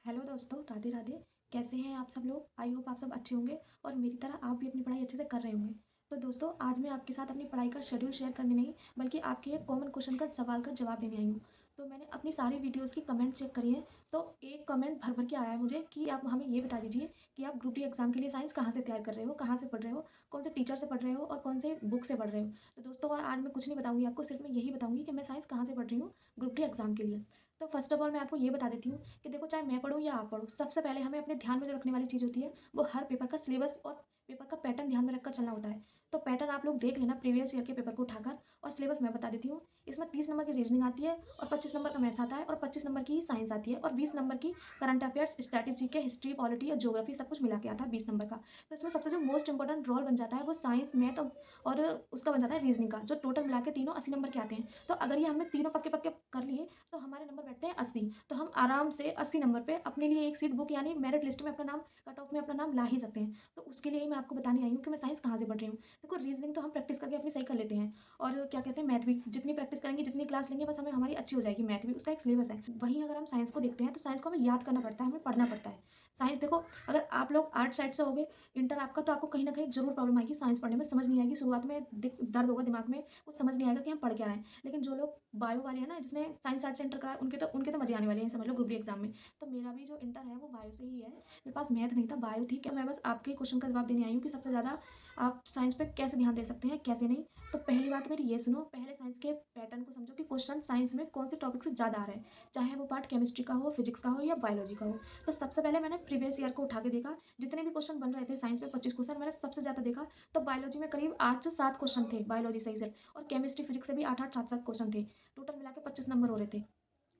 Hello दोस्तों, राधे राधे। कैसे हैं आप सब लोग? आई होप आप सब अच्छे होंगे और मेरी तरह आप भी अपनी पढ़ाई अच्छे से कर रहे होंगे। तो दोस्तों, आज मैं आपके साथ अपनी पढ़ाई का शेड्यूल शेयर करने नहीं, बल्कि आपके एक कॉमन क्वेश्चन का सवाल का जवाब देने आई हूँ। तो मैंने अपनी सारी वीडियोज़ की कमेंट चेक करी हैं, तो एक कमेंट भर भर के आया है मुझे कि आप हमें ये बता दीजिए कि आप ग्रुप डी एग्ज़ाम के लिए साइंस कहाँ से तैयार कर रहे हो, कहाँ से पढ़ रहे हो, कौन से टीचर से पढ़ रहे हो और कौन से बुक से पढ़ रहे हो। तो दोस्तों, आज मैं कुछ नहीं बताऊँगी आपको, सिर्फ मैं यही बताऊँगी कि मैं साइंस कहाँ से पढ़ रही हूँ ग्रुप डी एग्ज़ाम के लिए। तो फर्स्ट ऑफ ऑल मैं आपको ये बता देती हूँ कि देखो, चाहे मैं पढूँ या आप पढ़ो, सबसे पहले हमें अपने ध्यान में जो रखने वाली चीज़ होती है, वो हर पेपर का सिलेबस और पेपर का पैटर्न ध्यान में रखकर चलना होता है। तो पैटर्न आप लोग देख लेना प्रीवियस ईयर के पेपर को उठाकर, और सिलेबस मैं बता देती हूँ। इसमें 30 नंबर की रीजनिंग आती है और 25 नंबर का मैथ आता है और 25 नंबर की साइंस आती है और 20 नंबर की current affairs, statistics, GK, history, polity और ज्योग्राफी सब कुछ मिला के आता है 20 नंबर का। तो इसमें सबसे जो मोस्ट इंपॉर्टेंट रोल बन जाता है वो साइंस, मैथ और उसका बन जाता है रीजनिंग का, जो टोटल मिला के तीनों 80 नंबर के आते हैं। तो अगर ये हमने तीनों पक्के-पक्के कर लिए, तो हमारे नंबर बैठते हैं 80। तो हम आराम से 80 नंबर पे अपने लिए एक सीट बुक यानी मेरिट लिस्ट में अपना नाम, कट ऑफ में अपना नाम ला ही सकते हैं। तो उसके लिए ही मैं आपको बताने आई हूँ कि मैं साइंस कहाँ से पढ़ रही हूँ। देखो, रीजनिंग तो हम प्रैक्टिस करके अपनी सही कर लेते हैं, और क्या कहते हैं, मैथ भी जितनी प्रैक्टिस करेंगे, जितनी क्लास लेंगे, बस हमें हमारी अच्छी हो जाएगी मैथ भी, उसका एक सिलेबस है। वहीं अगर हम साइंस को देखते हैं, तो साइंस को हमें याद करना पड़ता है, हमें पढ़ना पड़ता है। साइंस देखो, अगर आप लोग आर्ट साइड से होगे, इंटर आपका, तो आपको कहीं ना कहीं जरूर प्रॉब्लम आएगी साइंस पढ़ने में, समझ नहीं आएगी, शुरुआत में दर्द होगा दिमाग में, वो समझ नहीं आएगा कि हम पढ़ क्या रहे हैं। लेकिन जो लोग बायो वाले हैं ना, जिसने साइंस आर्ट से इंटर करा है, उनके तो मजे आने वाले हैं, समझ लो, ग्रुप डी एग्जाम में। तो मेरा भी जो इंटर है वो बायो से ही है। मेरे पास मैथ नहीं था, बायो थी। क्या मैं बस आपके क्वेश्चन का जवाब देने आई हूँ कि सबसे ज़्यादा आप साइंस पे कैसे ध्यान दे सकते हैं, कैसे नहीं। तो पहली बात मेरी ये सुनो, पहले साइंस के पैटर्न को समझो कि क्वेश्चन साइंस में कौन से टॉपिक से ज़्यादा आ रहा है, चाहे वो पार्ट केमिस्ट्री का हो, फिजिक्स का हो या बायोलॉजी का हो। तो सबसे पहले मैंने प्रीवियस ईयर को उठा के देखा, जितने भी क्वेश्चन बन रहे थे साइंस में, 25 क्वेश्चन मैंने सबसे ज़्यादा देखा। तो बायोलॉजी में करीब 8 से 7 क्वेश्चन थे, बायोलॉजी सही से, और केमिस्ट्री फिजिक्स से भी 8-8, 7-7 क्वेश्चन थे। टोटल मिला के 25 नंबर हो रहे थे।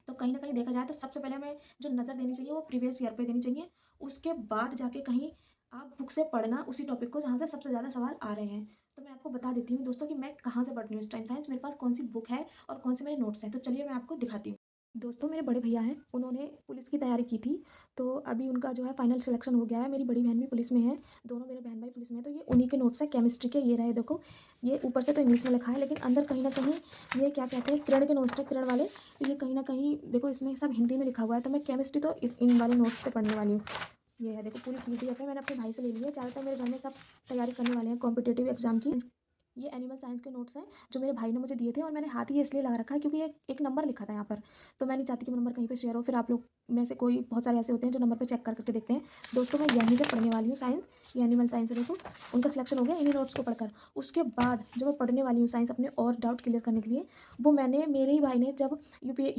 तो कहीं न कहीं देखा जाए तो सबसे पहले हमें जो नज़र देनी चाहिए वो प्रीवियस ईयर पे देनी चाहिए। उसके बाद जाके कहीं आप बुक से पढ़ना उसी टॉपिक को जहाँ से सबसे ज़्यादा सवाल आ रहे हैं। तो मैं आपको बता देती हूँ दोस्तों कि मैं कहाँ से पढ़ रही हूँ इस टाइम साइंस, मेरे पास कौन-सी बुक है और कौन से मेरे नोट्स हैं। तो चलिए मैं आपको दिखाती हूँ। दोस्तों, मेरे बड़े भैया हैं, उन्होंने पुलिस की तैयारी की थी, तो अभी उनका जो है फाइनल सिलेक्शन हो गया है। मेरी बड़ी बहन भी पुलिस में है, दोनों मेरे बहन-भाई पुलिस में हैं, तो ये उन्हीं के नोट्स हैं केमिस्ट्री के, ये रहे देखो। ये ऊपर से तो इंग्लिश में लिखा है, लेकिन अंदर कहीं न कहीं ये क्या कहते हैं, किरण के नोट्स हैं, किरण वाले। तो ये कहीं न कहीं देखो, इसमें सब हिंदी में लिखा हुआ है, तो मैं केमिस्ट्री तो इन वाले नोट्स से पढ़ने वाली हूँ। ये है देखो, पूरी पीडीएफ है, मैंने अपने भाई से ले ली है। ज़्यादातर मेरे घर में सब तैयारी करने वाले हैं कॉम्पिटिटिव एग्जाम की। ये एनिमल साइंस के नोट्स हैं, जो मेरे भाई ने मुझे दिए थे, और मैंने हाथ ही इसलिए लगा रखा है क्योंकि एक नंबर लिखा था यहाँ पर। तो मैं नहीं चाहती कि वो नंबर कहीं पे शेयर हो, फिर आप लोग में से कोई, बहुत सारे ऐसे होते हैं जो नंबर पे चेक करके देखते हैं। दोस्तों, मैं यहीं से पढ़ने वाली हूँ साइंस। ये एनिमल साइंस है देखो, उनका सिलेक्शन हो गया इन्हीं नोट्स को पढ़कर। उसके बाद जो मैं पढ़ने वाली हूँ साइंस अपने और डाउट क्लियर करने के लिए, वो मैंने, मेरे ही भाई ने जब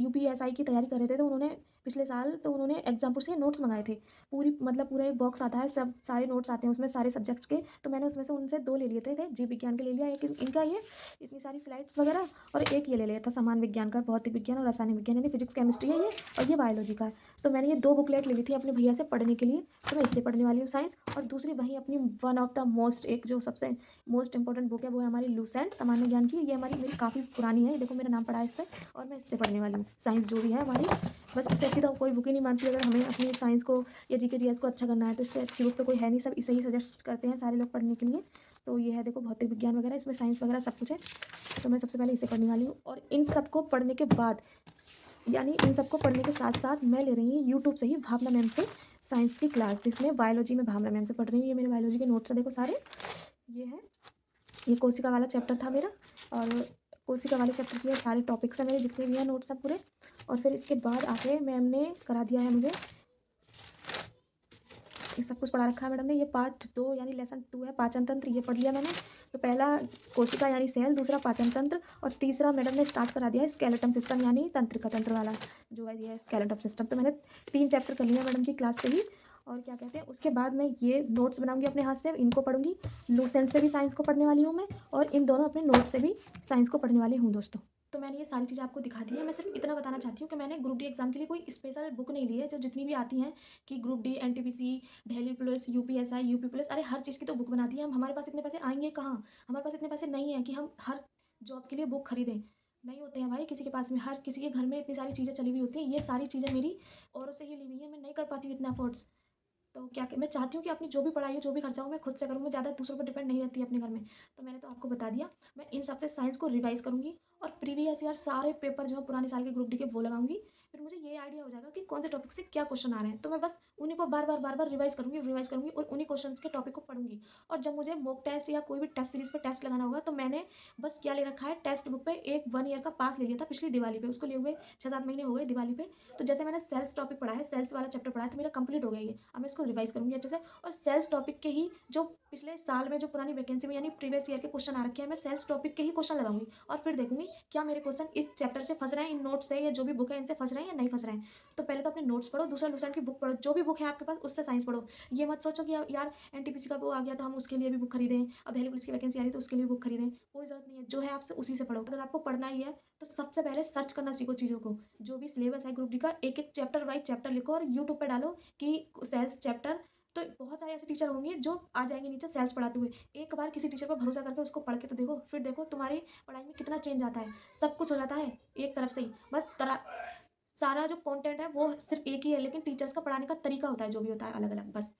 यूपीएसआई की तैयारी कर रहे थे, तो उन्होंने पिछले साल, तो उन्होंने एग्जामपुर से नोट्स मंगाए थे। पूरी मतलब पूरा एक बॉक्स आता है, सब सारे नोट्स आते हैं उसमें, सारे सब्जेक्ट्स के। तो मैंने उसमें से उनसे 2 ले लिए थे, जीव विज्ञान के ले लिया, एक इनका ये इतनी सारी स्लाइड्स वगैरह, और एक ये ले लिया था सामान्य विज्ञान का, भौतिक विज्ञान और रासायनिक विज्ञान, यानी फिजिक्स केमिस्ट्री है ये, और ये बायोलॉजी का है। तो मैंने ये 2 बुकलेट ले ली थी अपने भैया से पढ़ने के लिए। तो मैं इससे पढ़ने वाली हूँ साइंस, और दूसरी वही अपनी वन ऑफ द मोस्ट, एक जो सबसे मोस्ट इंपॉर्टेंट बुक है, वो है हमारी लूसेंट सामान्य ज्ञान की। ये हमारी मेरी काफ़ी पुरानी है, ये देखो मेरा नाम पड़ा है इस पर, और मैं इससे पढ़ने वाली हूँ साइंस जो भी है हमारी। बस इससे अच्छी तो कोई बुक ही नहीं मानती, अगर हमें अपनी साइंस को या जीके जीएस को अच्छा करना है, तो इससे अच्छी बुक तो कोई है नहीं, सब इसे ही सजेस्ट करते हैं सारे लोग पढ़ने के लिए। तो ये है देखो, भौतिक विज्ञान वगैरह, इसमें साइंस वगैरह सब कुछ है। तो मैं सबसे पहले इसे पढ़ने वाली हूँ, और इन सबको पढ़ने के बाद, यानी इन सबको पढ़ने के साथ साथ मैं ले रही हूँ यूट्यूब से ही भावना मैम से साइंस की क्लास, जिसमें बायोलॉजी में भावना मैम से पढ़ रही हूँ। ये मेरे बायोलॉजी के नोट्स हैं देखो सारे, ये है, ये कोशिका वाला चैप्टर था मेरा, और कोशिका वाले चैप्टर के सारे टॉपिक्स हैं मेरे, जितने भी हैं नोट्स हैं पूरे। और फिर इसके बाद आके मैम ने करा दिया है मुझे, ये सब कुछ पढ़ा रखा है मैडम ने। ये पार्ट 2 यानी लेसन 2 है, पाचन तंत्र, ये पढ़ लिया मैंने। तो पहला कोशिका यानी सेल, दूसरा पाचन तंत्र, और तीसरा मैडम ने स्टार्ट करा दिया है स्केलेटन सिस्टम, यानी तंत्रिका तंत्र वाला जो है, ये है स्केलेटन सिस्टम। तो मैंने 3 चैप्टर कर लिए हैं मैडम की क्लास से ही। और क्या कहते हैं, उसके बाद मैं ये नोट्स बनाऊंगी अपने हाथ से, इनको पढ़ूंगी। लूसेंट से भी साइंस को पढ़ने वाली हूँ मैं, और इन दोनों अपने नोट्स से भी साइंस को पढ़ने वाली हूँ दोस्तों। तो मैंने ये सारी चीज़ें आपको दिखा दी है। मैं सिर्फ इतना बताना चाहती हूँ कि मैंने ग्रुप डी एग्जाम के लिए कोई स्पेशल बुक नहीं ली है, जो जितनी भी आती हैं कि group D, NTPC, Delhi police, UPSI, UP police, अरे हर चीज़ की तो बुक बना दी है। हम, हमारे पास इतने पैसे आएंगे कहाँ? हमारे पास इतने पैसे नहीं है कि हम हर जॉब के लिए बुक खरीदें। नहीं होते हैं भाई किसी के पास में, हर किसी के घर में इतनी सारी चीज़ें चली हुई होती हैं। ये सारी चीज़ें मेरी औरों से ही ली हुई हैं, मैं नहीं कर पाती हूँ इतना अफोर्ड्स। तो क्या मैं चाहती हूँ कि अपनी जो भी पढ़ाई हो, जो भी खर्चा हो, मैं खुद से करूँ, मैं ज़्यादा दूसरों पर डिपेंड नहीं रहती अपने घर में। तो मैंने तो आपको बता दिया, मैं इन सबसे साइंस को रिवाइज़ करूँगी, और प्रीवियस ईयर सारे पेपर जो है पुराने साल के ग्रुप डी के वो लगाऊंगी। फिर मुझे ये आइडिया हो जाएगा कि कौन से टॉपिक से क्या क्वेश्चन आ रहे हैं। तो मैं बस उन्हीं को बार-बार रिवाइज़ करूँगी और उन्हीं क्वेश्चन्स के टॉपिक को पढ़ूँगी। और जब मुझे मॉक टेस्ट या कोई भी टेस्ट सीरीज़ पे टेस्ट लगाना होगा, तो मैंने बस क्या ले रखा है, टेक्स्ट बुक पे एक 1 ईयर का पास ले लिया था पिछली दिवाली पे। उसको लिए हुए 6-7 महीने हो गए दिवाली पे। तो जैसे मैंने सेल्स टॉपिक पढ़ा है, सेल्स वाला चैप्टर पढ़ा है, तो मेरा कंप्लीट हो गया ये। अब मैं इसको रिवाइज़ करूँगी अच्छे से, और सेल्स टॉपिक के ही जो पिछले साल में जो पुरानी वैकेंसी में यानी प्रीवियस ईयर के क्वेश्चन आ रखे हैं, मैं सेल्स टॉपिक के ही क्वेश्चन लगाऊँगी और फिर देखूँगी क्या मेरे क्वेश्चन इस चैप्टर से फँस रहे हैं, इन नोट्स से या जो भी बुक है इनसे फँस रहे हैं या नहीं फँस रहे हैं। तो पहले तो अपने नोट्स पढ़ो, दूसरा लुसेंट की बुक पढ़ो, जो भी बुक है आपके पास उससे साइंस पढ़ो। ये मत सोचो कि यार एनटीपीसी का वो आ गया तो हम उसके लिए भी बुक खरीदें, अब दिल्ली पुलिस की वैकेंसी आ रही है तो उसके लिए बुक खरीदें। कोई ज़रूरत नहीं है, जो है आपसे उसी से पढ़ो। अगर आपको पढ़ना ही है तो सबसे पहले सर्च करना सीखो चीज़ों को। जो भी सिलेबस है ग्रुप डी का, एक-एक चैप्टर वाइज़ चैप्टर लिखो और यूट्यूब पे डालो कि सेल्स चैप्टर। तो बहुत सारे ऐसे टीचर होंगे जो आ जाएँगे नीचे सेल्स पढ़ाते हुए। एक बार किसी टीचर पे भरोसा करके उसको पढ़ के तो देखो, फिर देखो तुम्हारी पढ़ाई में कितना चेंज आता है। सब कुछ हो जाता है एक तरफ से ही। बस सारा जो कंटेंट है वो सिर्फ़ एक ही है, लेकिन टीचर्स का पढ़ाने का तरीका होता है जो भी होता है अलग-अलग बस।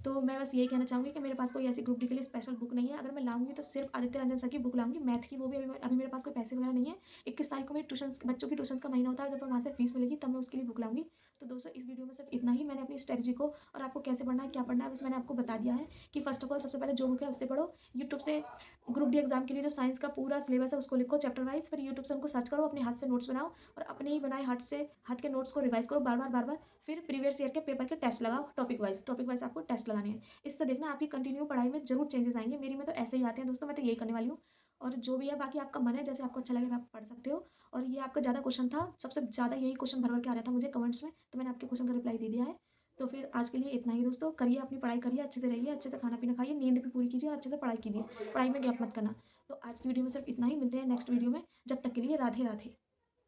तो मैं बस यही कहना चाहूँगी कि मेरे पास कोई ऐसी ग्रुप डी के लिए स्पेशल बुक नहीं है। अगर मैं लाऊँगी तो सिर्फ़ आदित्य रंजन सर की बुक लाऊँगी, मैथ की। वो भी अभी मेरे पास कोई पैसे वगैरह नहीं है। 21 तारीख को मेरी ट्यूशन्स बच्चों की ट्यूशन्स का महीना होता है, जब वहाँ से फीस मिलेगी तब मैं उसके लिए बुक लाऊँगी। तो दोस्तों इस वीडियो में सिर्फ़ इतना ही। मैंने अपनी स्ट्रैटेजी को और आपको कैसे पढ़ना है, क्या पढ़ना है, बस मैंने आपको बता दिया है कि फ़र्स्ट ऑफ ऑल सबसे पहले जो बुक है उससे पढ़ो। यूट्यूब से ग्रुप डी एग्ज़ाम के लिए जो साइंस का पूरा सिलेबस है उसको लिखो चैप्टर वाइज़। फिर यूट्यूब से उनको सर्च करो, अपने हाथ से नोट्स बनाओ और अपने ही बनाए हाथ के नोट्स को रिवाइज़ करो बार-बार। फिर प्रीवियस ईयर के पेपर के टेस्ट लगाओ टॉपिक वाइज़ आपको टेस्ट लगाने हैं। इससे देखना आपकी कंटिन्यू पढ़ाई में ज़रूर चेंजेस आएँगे। मेरी में तो ऐसे ही आते हैं दोस्तों, मैं तो यही करने वाली हूँ। और जो भी है बाकी आपका मन है, जैसे आपको अच्छा लगे आप पढ़ सकते हो। और ये आपका ज़्यादा क्वेश्चन था, सबसे ज़्यादा यही क्वेश्चन भर-भर के आ रहा था मुझे कमेंट्स में, तो मैंने आपके क्वेश्चन का रिप्लाई दे दिया है। तो फिर आज के लिए इतना ही दोस्तों, करिए अपनी पढ़ाई करिए, अच्छे से रहिए, अच्छे से खाना-पीना खाइए, नींद भी पूरी कीजिए और अच्छे से पढ़ाई कीजिए। पढ़ाई में गैप मत करना। तो आज की वीडियो में सिर्फ इतना ही, मिलते हैं नेक्स्ट वीडियो में। जब तक के लिए राधे-राधे।